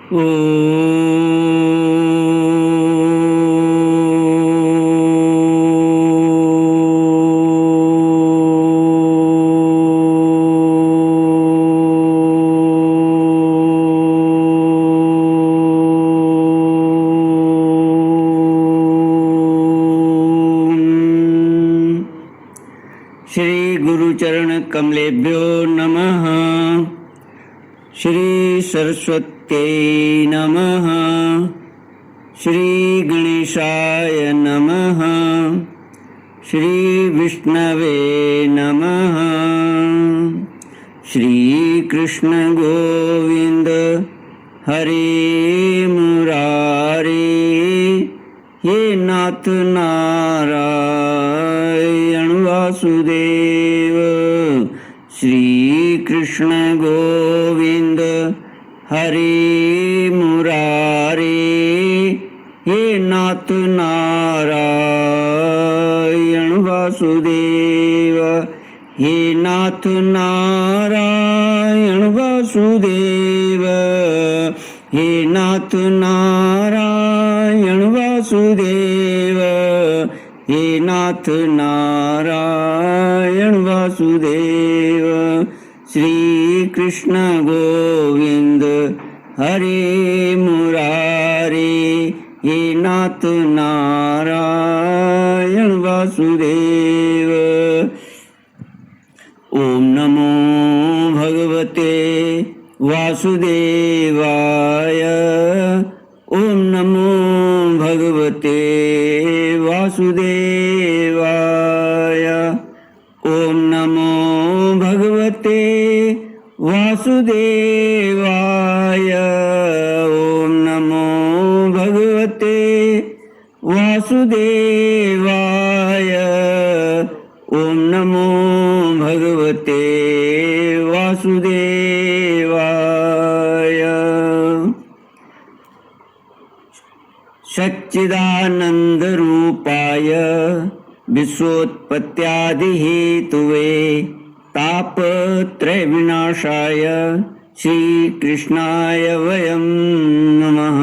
श्री गुरुचरण कमलेभ्यो नमः। श्री सरस्वत्यै नमः। श्री गणेशाय नमः। श्री विष्णवे नमः। श्री कृष्ण गोविंद हरे मुरारे, हे नाथ नारायण वासुदेव। श्री कृष्ण गोविंद हरे मुरारे, हे नाथ नारायण वासुदेव। हे नाथ नारायण वासुदेव। हे नाथ नारायण वासुदेव। हे नाथ नारायण वासुदेव। श्री कृष्ण गोविंद हरे मुरारे, हे नाथ नारायण वासुदेव। ओम नमो भगवते वासुदेवाय। ओम नमो भगवते वासुदेवाय। ओम नमो भगवते वासुदेवाय। ओम नमो भगवते वासुदेवाय। ओम नमो भगवते वासुदेवाय। सच्चिदानंद रूपाय विश्वोत्पत्त्यादि हेतुवे तापत्रय विनाशाय श्री कृष्णाय वयं नमः।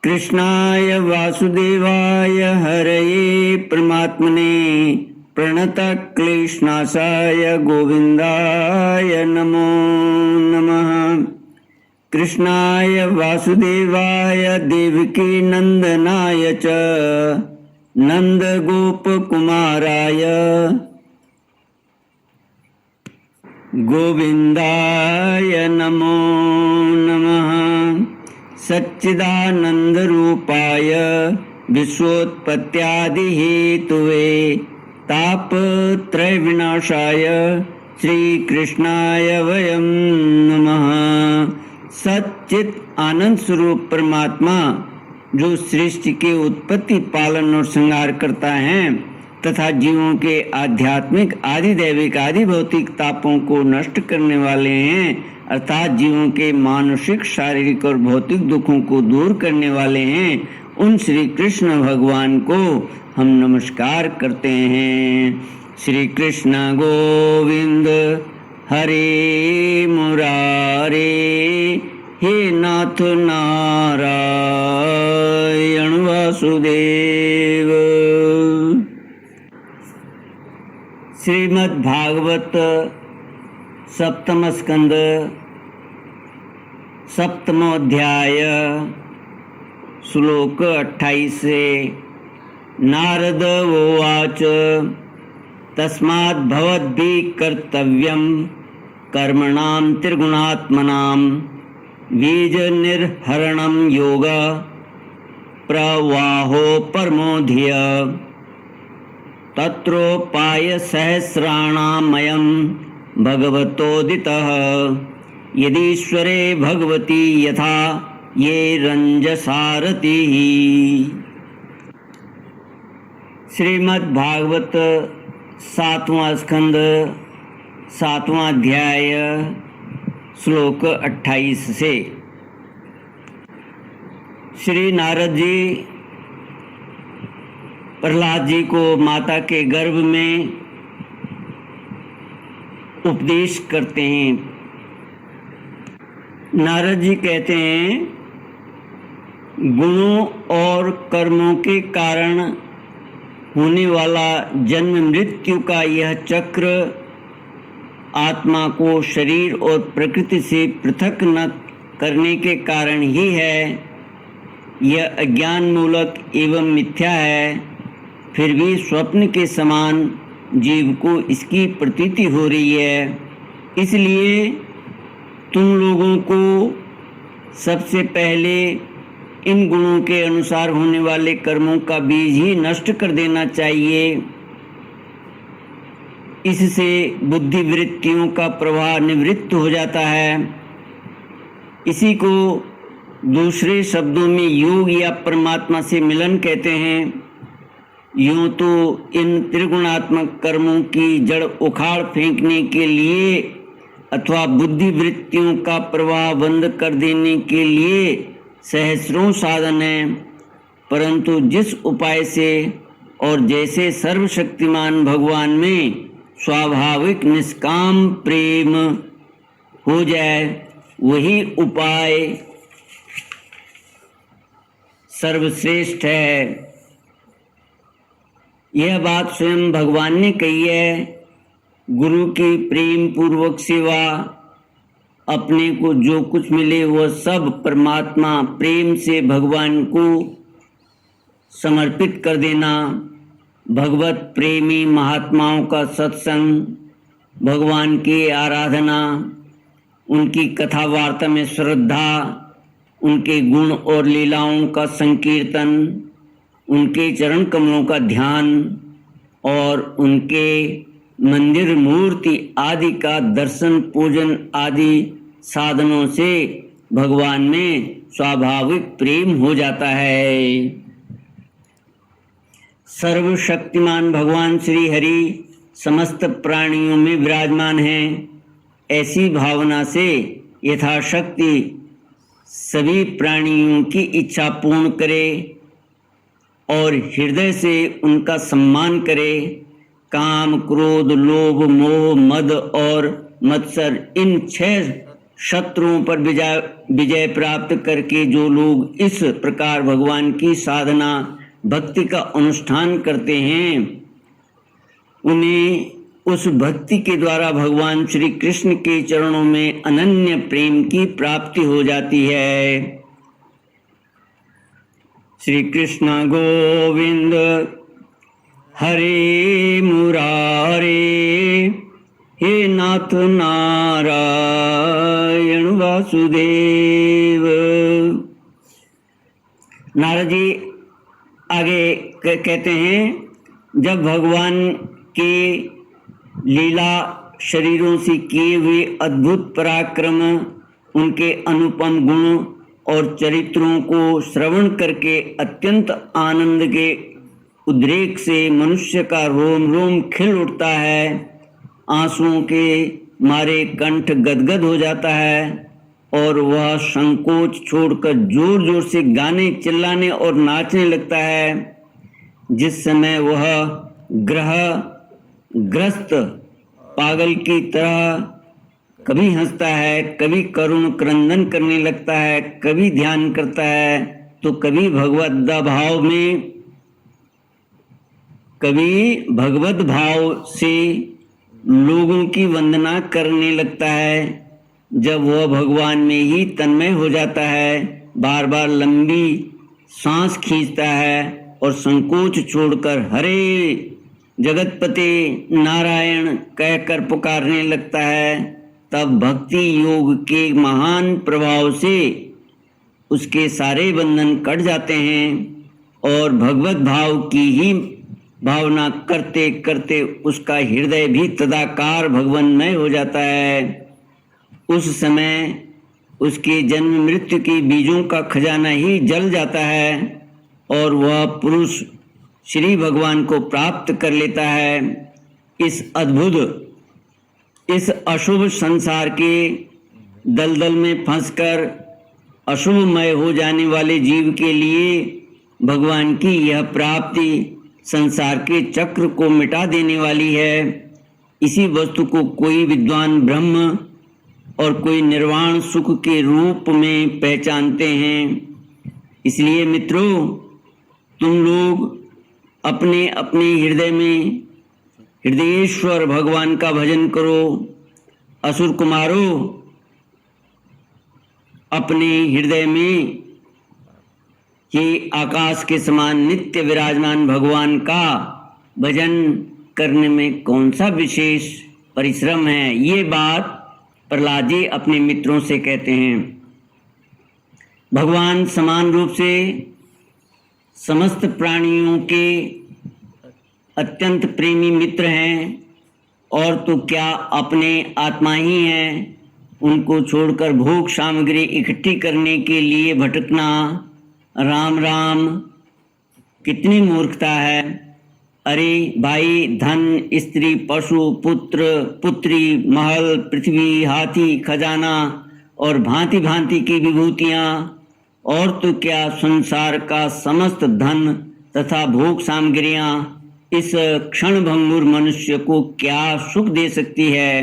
कृष्णाय वासुदेवाय हरये परमात्मने प्रणतक्लेशनाशाय गोविंदाय नमो नमः। कृष्णाय वासुदेवाय देवकी नंदनाय च नंदगोपकुमाराय गोविंदाय नमो नमः। सच्चिदानंद रूपाय विश्वोत्पत्त्यादि हेतुवे तापत्रय विनाशाय श्री कृष्णाय वयं नमः। सच्चित आनंद स्वरूप परमात्मा जो सृष्टि के उत्पत्ति, पालन और संहार करता है तथा जीवों के आध्यात्मिक, आदि दैविक, आदि भौतिक तापों को नष्ट करने वाले हैं, अर्थात जीवों के मानसिक, शारीरिक और भौतिक दुखों को दूर करने वाले हैं, उन श्री कृष्ण भगवान को हम नमस्कार करते हैं। श्री कृष्ण गोविंद हरे मुरारे, हे नाथ नारायण वासुदेव। श्रीमद् भागवत सप्तम स्कंद सप्तमोध्याय श्लोक 28 से नारद उवाच तस्माद् भवद्भिः कर्तव्यं कर्मणां त्रिगुणात्मनां बीज निर्हरणं योग प्रवाहो परमो धिय तत्रोपाय सहस्राणामयं भगवतोदितः यदीश्वरे भगवती यथा ये रंजसारथिः। श्रीमद् भागवत 7वां स्कंद 7वां अध्याय श्लोक 28 से। श्री नारद जी प्रहलाद जी को माता के गर्भ में उपदेश करते हैं। नारद जी कहते हैं, गुणों और कर्मों के कारण होने वाला जन्म मृत्यु का यह चक्र आत्मा को शरीर और प्रकृति से पृथक न करने के कारण ही है। यह अज्ञान मूलक एवं मिथ्या है, फिर भी स्वप्न के समान जीव को इसकी प्रतीति हो रही है। इसलिए तुम लोगों को सबसे पहले इन गुणों के अनुसार होने वाले कर्मों का बीज ही नष्ट कर देना चाहिए। इससे बुद्धि वृत्तियों का प्रवाह निवृत्त हो जाता है। इसी को दूसरे शब्दों में योग या परमात्मा से मिलन कहते हैं। यूँ तो इन त्रिगुणात्मक कर्मों की जड़ उखाड़ फेंकने के लिए अथवा बुद्धि वृत्तियों का प्रवाह बंद कर देने के लिए सहस्रों साधन हैं, परंतु जिस उपाय से और जैसे सर्वशक्तिमान भगवान में स्वाभाविक निष्काम प्रेम हो जाए, वही उपाय सर्वश्रेष्ठ है। यह बात स्वयं भगवान ने कही है। गुरु की प्रेम पूर्वक सेवा, अपने को जो कुछ मिले वह सब परमात्मा प्रेम से भगवान को समर्पित कर देना, भगवत प्रेमी महात्माओं का सत्संग, भगवान की आराधना, उनकी कथा वार्ता में श्रद्धा, उनके गुण और लीलाओं का संकीर्तन, उनके चरण कमलों का ध्यान और उनके मंदिर मूर्ति आदि का दर्शन पूजन आदि साधनों से भगवान में स्वाभाविक प्रेम हो जाता है। सर्वशक्तिमान भगवान श्री हरि समस्त प्राणियों में विराजमान हैं। ऐसी भावना से यथाशक्ति सभी प्राणियों की इच्छा पूर्ण करे और हृदय से उनका सम्मान करे। काम, क्रोध, लोभ, मोह, मद और मत्सर, इन 6 शत्रुओं पर विजय प्राप्त करके जो लोग इस प्रकार भगवान की साधना भक्ति का अनुष्ठान करते हैं, उन्हें उस भक्ति के द्वारा भगवान श्री कृष्ण के चरणों में अनन्य प्रेम की प्राप्ति हो जाती है। श्री कृष्ण गोविंद हरे मुरारे, हे नाथ नारायण वासुदेव। नारद जी आगे कहते हैं, जब भगवान के लीला शरीरों से किए हुए अद्भुत पराक्रम, उनके अनुपम गुण और चरित्रों को श्रवण करके अत्यंत आनंद के उद्रेक से मनुष्य का रोम रोम खिल उठता है, आंसुओं के मारे कंठ गदगद हो जाता है और वह संकोच छोड़कर जोर जोर से गाने, चिल्लाने और नाचने लगता है। जिस समय वह ग्रस्त पागल की तरह कभी हंसता है, कभी करुण क्रंदन करने लगता है, कभी ध्यान करता है, तो कभी भगवत भाव से लोगों की वंदना करने लगता है। जब वह भगवान में ही तन्मय हो जाता है, बार बार लंबी सांस खींचता है और संकोच छोड़कर हरे जगतपते नारायण कहकर पुकारने लगता है, तब भक्ति योग के महान प्रभाव से उसके सारे बंधन कट जाते हैं और भगवत भाव की ही भावना करते करते उसका हृदय भी तदाकार भगवानमय हो जाता है। उस समय उसके जन्म मृत्यु के बीजों का खजाना ही जल जाता है और वह पुरुष श्री भगवान को प्राप्त कर लेता है। इस अशुभ संसार के दलदल में फंसकर अशुभमय हो जाने वाले जीव के लिए भगवान की यह प्राप्ति संसार के चक्र को मिटा देने वाली है। इसी वस्तु को कोई विद्वान ब्रह्म और कोई निर्वाण सुख के रूप में पहचानते हैं। इसलिए मित्रों, तुम लोग अपने अपने हृदय में हृदयेश्वर भगवान का भजन करो। असुर कुमारों, अपने हृदय में ये आकाश के समान नित्य विराजमान भगवान का भजन करने में कौन सा विशेष परिश्रम है। ये बात प्रहलाद जी अपने मित्रों से कहते हैं। भगवान समान रूप से समस्त प्राणियों के अत्यंत प्रेमी मित्र हैं, और तो क्या अपने आत्मा ही हैं। उनको छोड़कर भोग सामग्री इकट्ठी करने के लिए भटकना, राम राम, कितनी मूर्खता है। अरे भाई, धन, स्त्री, पशु, पुत्र, पुत्री, महल, पृथ्वी, हाथी, खजाना और भांति भांति की विभूतियां, और तो क्या संसार का समस्त धन तथा भोग सामग्रियां इस क्षणभंगुर मनुष्य को क्या सुख दे सकती है।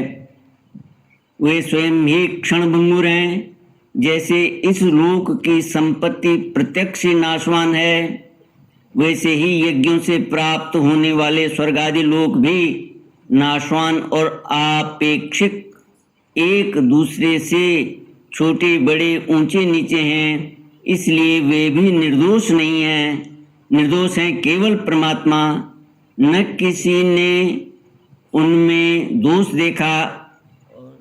वे स्वयं ही क्षणभंगुर हैं। जैसे इस लोक की संपत्ति प्रत्यक्ष नाशवान है, वैसे ही यज्ञों से प्राप्त होने वाले स्वर्ग आदि लोक भी नाशवान और आपेक्षिक, एक दूसरे से छोटे बड़े ऊंचे नीचे हैं। इसलिए वे भी निर्दोष नहीं हैं। निर्दोष हैं केवल परमात्मा। न किसी ने उनमें दोष देखा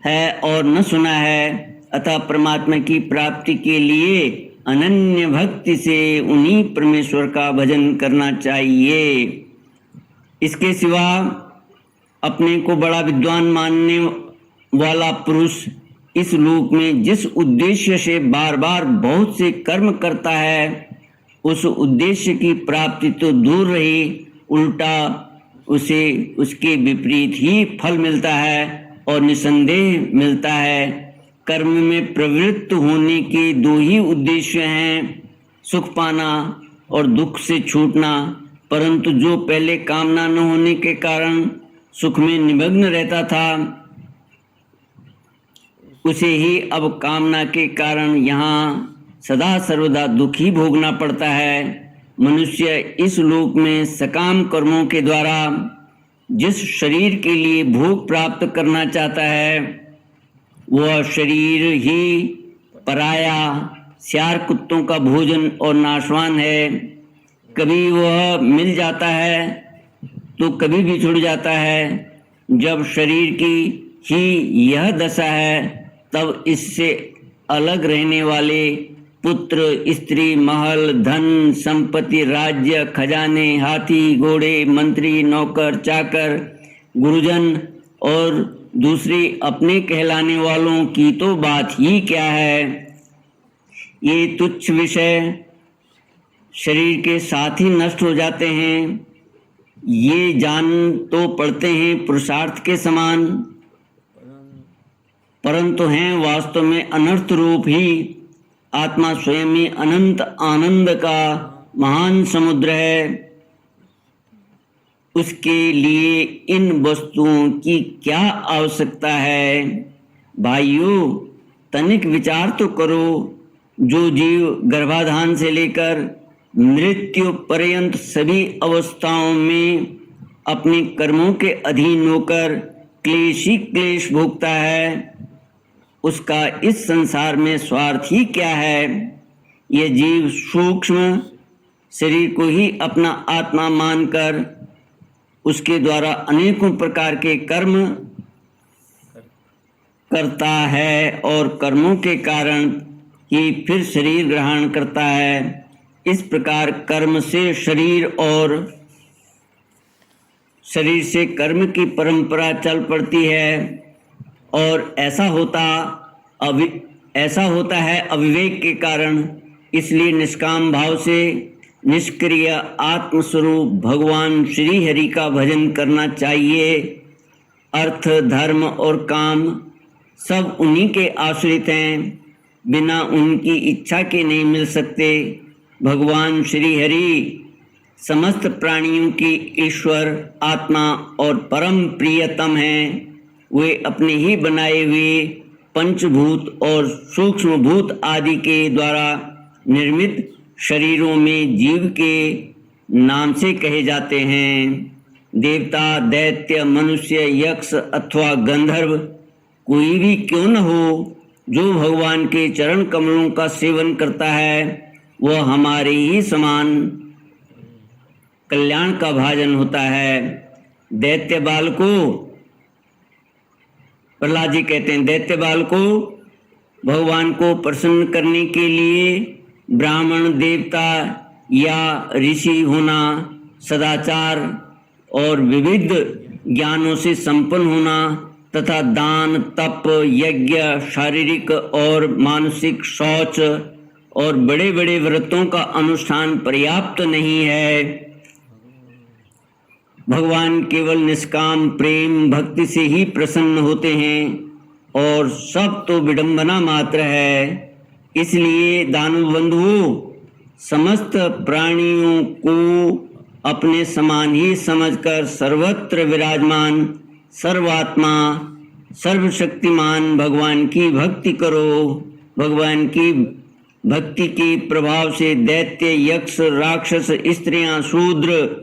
है और न सुना है। अतः परमात्मा की प्राप्ति के लिए अनन्य भक्ति से उन्हीं परमेश्वर का भजन करना चाहिए। इसके सिवा अपने को बड़ा विद्वान मानने वाला पुरुष इस लोक में जिस उद्देश्य से बार बार बहुत से कर्म करता है, उस उद्देश्य की प्राप्ति तो दूर रही, उल्टा उसे उसके विपरीत ही फल मिलता है और निसंदेह मिलता है। कर्म में प्रवृत्त होने के दो ही उद्देश्य हैं, सुख पाना और दुख से छूटना। परंतु जो पहले कामना न होने के कारण सुख में निमग्न रहता था, उसे ही अब कामना के कारण यहाँ सदा सर्वदा दुख ही भोगना पड़ता है। मनुष्य इस लोक में सकाम कर्मों के द्वारा जिस शरीर के लिए भोग प्राप्त करना चाहता है, वह शरीर ही पराया सियार कुत्तों का भोजन और नाशवान है। कभी वह मिल जाता है तो कभी भी छूट जाता है। जब शरीर की ही यह दशा है, तब इससे अलग रहने वाले पुत्र, स्त्री, महल, धन, संपत्ति, राज्य, खजाने, हाथी, घोड़े, मंत्री, नौकर, चाकर, गुरुजन और दूसरे अपने कहलाने वालों की तो बात ही क्या है। ये तुच्छ विषय शरीर के साथ ही नष्ट हो जाते हैं। ये जान तो पड़ते हैं पुरुषार्थ के समान, परंतु हैं वास्तव में अनर्थ रूप ही। आत्मा स्वयं ही अनंत आनंद का महान समुद्र है। उसके लिए इन वस्तुओं की क्या आवश्यकता है। भाइयों, तनिक विचार तो करो। जो जीव गर्भाधान से लेकर मृत्यु पर्यंत सभी अवस्थाओं में अपने कर्मों के अधीन होकर क्लेश ही क्लेश भोगता है, उसका इस संसार में स्वार्थ ही क्या है। यह जीव सूक्ष्म शरीर को ही अपना आत्मा मानकर उसके द्वारा अनेकों प्रकार के कर्म करता है और कर्मों के कारण ही फिर शरीर ग्रहण करता है। इस प्रकार कर्म से शरीर और शरीर से कर्म की परंपरा चल पड़ती है, और ऐसा होता है अविवेक के कारण। इसलिए निष्काम भाव से निष्क्रिय आत्मस्वरूप भगवान श्री हरि का भजन करना चाहिए। अर्थ, धर्म और काम सब उन्हीं के आश्रित हैं, बिना उनकी इच्छा के नहीं मिल सकते। भगवान श्री हरि समस्त प्राणियों की ईश्वर, आत्मा और परम प्रियतम हैं। वे अपने ही बनाए हुए पंचभूत और सूक्ष्म भूत आदि के द्वारा निर्मित शरीरों में जीव के नाम से कहे जाते हैं। देवता, दैत्य, मनुष्य, यक्ष अथवा गंधर्व कोई भी क्यों न हो, जो भगवान के चरण कमलों का सेवन करता है वह हमारे ही समान कल्याण का भाजन होता है। दैत्य बाल को, प्रहलाद जी कहते हैं, दैत्य बाल को भगवान को प्रसन्न करने के लिए ब्राह्मण, देवता या ऋषि होना, सदाचार और विविध ज्ञानों से संपन्न होना तथा दान, तप, यज्ञ, शारीरिक और मानसिक शौच और बड़े बड़े व्रतों का अनुष्ठान पर्याप्त नहीं है। भगवान केवल निष्काम प्रेम भक्ति से ही प्रसन्न होते हैं और सब तो विडंबना मात्र है। इसलिए दानव बंधुओं, समस्त प्राणियों को अपने समान ही समझकर सर्वत्र विराजमान सर्वात्मा सर्वशक्तिमान भगवान की भक्ति करो। भगवान की भक्ति के प्रभाव से दैत्य, यक्ष, राक्षस, स्त्रियां, शूद्र,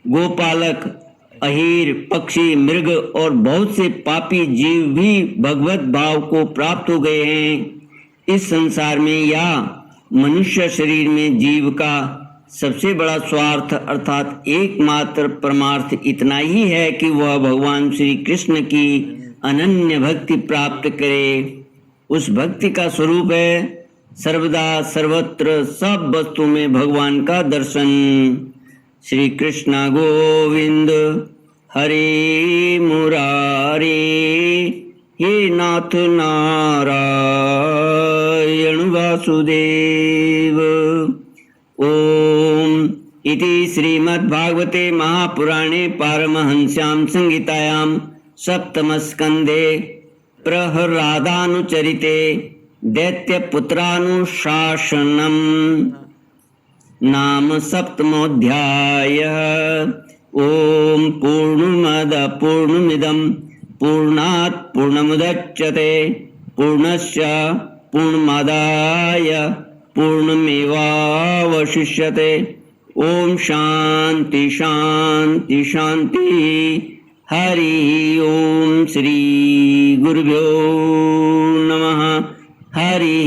गोपालक, अहीर, पक्षी, मृग और बहुत से पापी जीव भी भगवत भाव को प्राप्त हो गए हैं। इस संसार में या मनुष्य शरीर में जीव का सबसे बड़ा स्वार्थ अर्थात एकमात्र परमार्थ इतना ही है कि वह भगवान श्री कृष्ण की अनन्य भक्ति प्राप्त करे। उस भक्ति का स्वरूप है सर्वदा सर्वत्र सब वस्तु में भगवान का दर्शन। श्री कृष्ण गोविंद हरे मुरारे, हे नाथ नारायण वासुदेव। ओम इति श्रीमद्भागवते महापुराणे पारमहंस्यां संहितायां सप्तमस्कन्धे प्रहलादानुचरिते दैत्यपुत्रानुशासनम् नाम सप्तमोऽध्यायः। ओम पूर्णमद पूर्णमिदं पूर्णात् पूर्णमुदच्यते पूर्णस्य पूर्णमादाय पूर्णमेवावशिष्यते। ओम शांति शांति शांति। हरि ओम श्री गुरुभ्यो नमः। हरि